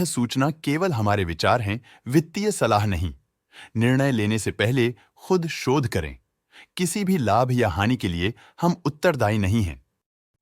सूचना केवल हमारे विचार हैं, वित्तीय सलाह नहीं। निर्णय लेने से पहले खुद शोध करें। किसी भी लाभ या हानि के लिए हम उत्तरदायी नहीं हैं।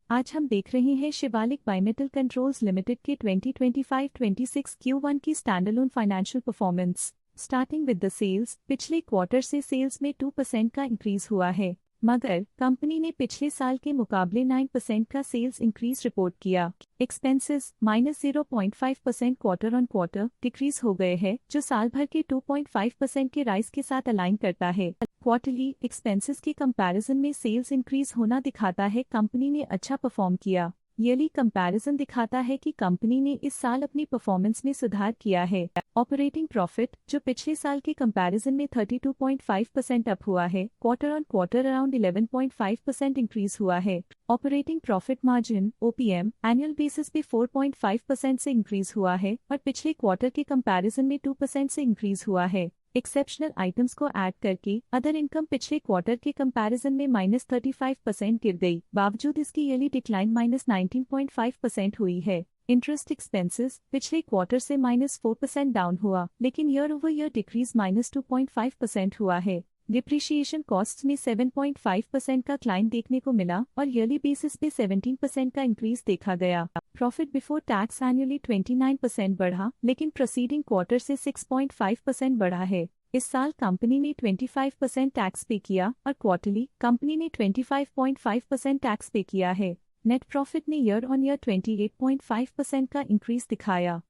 आज हम देख रहे हैं शिवालिक बायोमेटल कंट्रोल्स लिमिटेड के 2025-26 Q1 की standalone financial performance. Starting with the sales, पिछले क्वार्टर से सेल्स में 2% का इंक्रीज हुआ है, मगर कंपनी ने पिछले साल के मुकाबले 9% का सेल्स इंक्रीज रिपोर्ट किया। Expenses -0.5% quarter on quarter decrease हो गए हैं, जो साल भर के 2.5% के राइज के साथ अलाइन करता है। क्वार्टरली एक्सपेंसेस के कंपैरिजन में सेल्स इंक्रीज होना दिखाता है कंपनी ने अच्छा परफॉर्म किया। ईयरली कंपैरिजन दिखाता है कि कंपनी ने इस साल अपनी परफॉर्मेंस में सुधार किया है। ऑपरेटिंग प्रॉफिट, जो पिछले साल के कंपैरिजन में 32.5% अप हुआ है, quarter on quarter around 11.5% increase हुआ है। Operating profit margin (OPM) annual basis पे 4.5% से इंक्रीज हुआ है और पिछले क्वार्टर के कंपैरिजन में 2% से इंक्रीज हुआ है। एक्सेप्शनल आइटम्स को ऐड करके अदर इनकम पिछले क्वार्टर के कंपैरिजन में -35% गिर गई, बावजूद इसकी ईयरली डिक्लाइन -19.5% हुई है। इंटरेस्ट एक्सपेंसेस पिछले क्वार्टर से -4% डाउन हुआ, लेकिन ईयर ओवर ईयर डिक्रीज -2.5% हुआ है। डिप्रिशिएशन कॉस्ट्स में 7.5% का क्लाइन देखने को मिला और ईयरली बेसिस पे 17% का इंक्रीज देखा गया। प्रॉफिट बिफोर टैक्स एनुअली 29% बढ़ा, लेकिन प्रोसीडिंग क्वार्टर से 6.5% बढ़ा है। इस साल कंपनी ने 25% टैक्स पे किया और क्वार्टरली कंपनी ने 25.5% टैक्स पे किया है। नेट प्रॉफिट ने ईयर ऑन ईयर 28.5% का इंक्रीज दिखाया,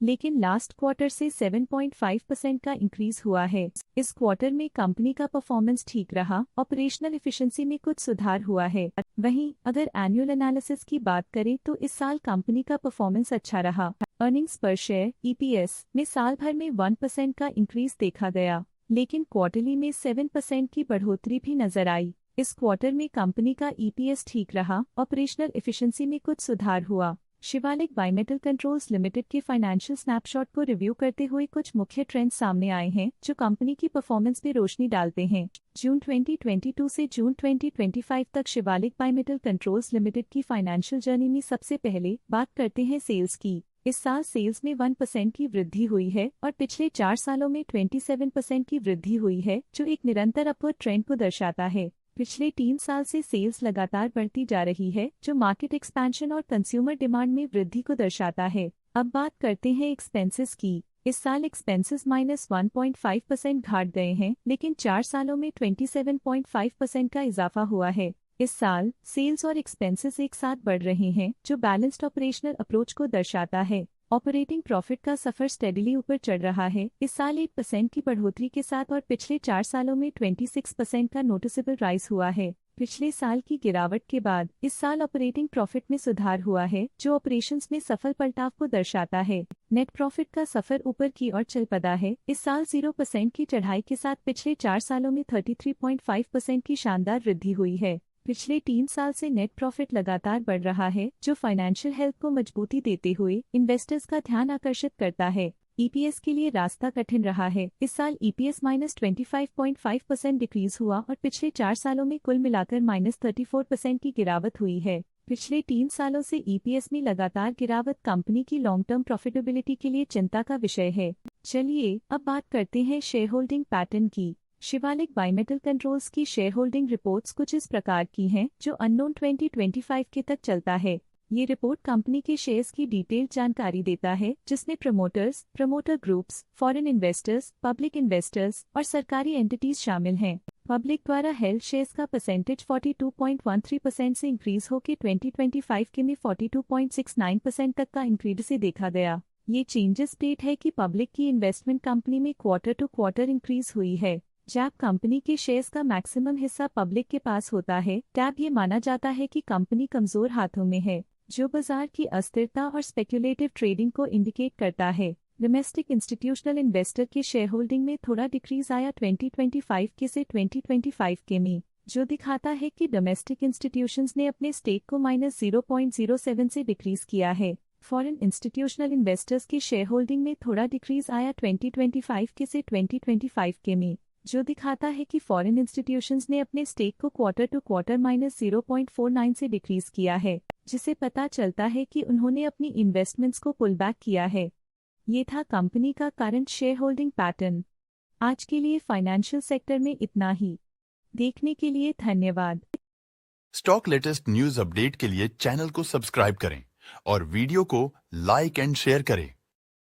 लेकिन लास्ट क्वार्टर से 7.5% का इंक्रीज हुआ है। इस क्वार्टर में कंपनी का परफॉर्मेंस ठीक रहा, ऑपरेशनल एफिशिएंसी में कुछ सुधार हुआ है। वहीं अगर एनुअल एनालिसिस की बात करें तो इस साल कंपनी का परफॉर्मेंस अच्छा रहा। अर्निंग्स पर शेयर (EPS) में साल भर में 1% का इंक्रीज देखा गया, लेकिन क्वार्टरली में 7% की बढ़ोतरी भी नजर आई। इस क्वार्टर में कंपनी का EPS ठीक रहा, ऑपरेशनल एफिशिएंसी में कुछ सुधार हुआ। शिवालिक बायोमेटल कंट्रोल्स लिमिटेड के फाइनेंशियल स्नैपशॉट को रिव्यू करते हुए कुछ मुख्य ट्रेंड्स सामने आए हैं जो कंपनी की परफॉर्मेंस पे रोशनी डालते हैं। जून 2022 से जून 2025 तक शिवालिक बायोमेटल कंट्रोल्स लिमिटेड की फाइनेंशियल जर्नी में सबसे पहले बात करते हैं सेल्स की। इस साल सेल्स में 1% की वृद्धि हुई है और पिछले 4 सालों में 27% की वृद्धि हुई है, जो एक निरंतर अपवर्ड ट्रेंड को दर्शाता है। पिछले 3 साल से सेल्स लगातार बढ़ती जा रही है, जो मार्केट एक्सपेंशन और कंज्यूमर डिमांड में वृद्धि को दर्शाता है। अब बात करते हैं एक्सपेंसेस की। इस साल एक्सपेंसेस -1.5% घट गए हैं, लेकिन 4 सालों में 27.5% का इजाफा हुआ है। इस साल सेल्स और एक्सपेंसेस एक साथ बढ़ रहे हैं, जो बैलेंस्ड ऑपरेशनल अप्रोच को दर्शाता है। ऑपरेटिंग प्रॉफिट का सफर स्टेडिली ऊपर चढ़ रहा है, इस साल 8% की बढ़ोतरी के साथ और पिछले 4 सालों में 26% का नोटिसेबल राइज हुआ है। पिछले साल की गिरावट के बाद इस साल ऑपरेटिंग प्रॉफिट में सुधार हुआ है, जो ऑपरेशंस में सफल पलटाव को दर्शाता है। नेट प्रॉफिट का सफर ऊपर की ओर चल पड़ा है, इस साल 0% की चढ़ाई के साथ पिछले 4 सालों में 33.5% की शानदार वृद्धि हुई है। पिछले 3 साल से नेट प्रॉफिट लगातार बढ़ रहा है, जो फाइनेंशियल हेल्थ को मजबूती देते हुए इन्वेस्टर्स का ध्यान आकर्षित करता है। EPS के लिए रास्ता कठिन रहा है, इस साल EPS -25.5% डिक्रीज हुआ और पिछले 4 सालों में कुल मिलाकर -34% की गिरावट हुई है। पिछले 3 सालों से EPS में लगातार गिरावट कंपनी की लॉन्ग टर्म प्रॉफिटेबिलिटी के लिए चिंता का विषय है। चलिए अब बात करते हैं शेयर होल्डिंग पैटर्न की। शिवालिक बायोमेटल कंट्रोल्स की शेयर होल्डिंग रिपोर्ट्स कुछ इस प्रकार की हैं, जो अननोन 2025 के तक चलता है। ये रिपोर्ट कंपनी के शेयर्स की डिटेल्ड जानकारी देता है, जिसमें promoters, promoter groups, foreign investors, public investors और सरकारी एंटिटीज शामिल हैं। पब्लिक द्वारा हेल्ड शेयर्स का परसेंटेज 42.13% से इंक्रीज होकर 2025 के में 42.69% तक का इंक्रीज से देखा गया। ये चेंजेस स्टेट है कि पब्लिक की इन्वेस्टमेंट कंपनी में क्वार्टर टू क्वार्टर इंक्रीज हुई है। जब कंपनी के शेयर्स का मैक्सिमम हिस्सा पब्लिक के पास होता है, तब ये माना जाता है कि कंपनी कमजोर हाथों में है, जो बाजार की अस्थिरता और स्पेक्युलेटिव ट्रेडिंग को इंडिकेट करता है। डोमेस्टिक इंस्टीट्यूशनल इन्वेस्टर की शेयर होल्डिंग में थोड़ा डिक्रीज आया 2025 के से 2025 के में, जो दिखाता है कि डोमेस्टिक इंस्टीट्यूशंस ने अपने स्टेक को -0.07 से डिक्रीज किया है। फॉरेन इंस्टीट्यूशनल इन्वेस्टर्स की शेयर होल्डिंग में थोड़ा डिक्रीज आया 2025 के से 2025 के में, जो दिखाता है कि फॉरेन इंस्टीट्यूशंस ने अपने स्टेक को क्वार्टर टू क्वार्टर -0.49 से डिक्रीज किया है, जिसे पता चलता है कि उन्होंने अपनी इन्वेस्टमेंट्स को पुल बैक किया है। ये था कंपनी का करंट शेयर होल्डिंग पैटर्न। आज के लिए फाइनेंशियल सेक्टर में इतना ही। देखने के लिए धन्यवाद। स्टॉक लेटेस्ट न्यूज अपडेट के लिए चैनल को सब्सक्राइब करें और वीडियो को लाइक एंड शेयर करें।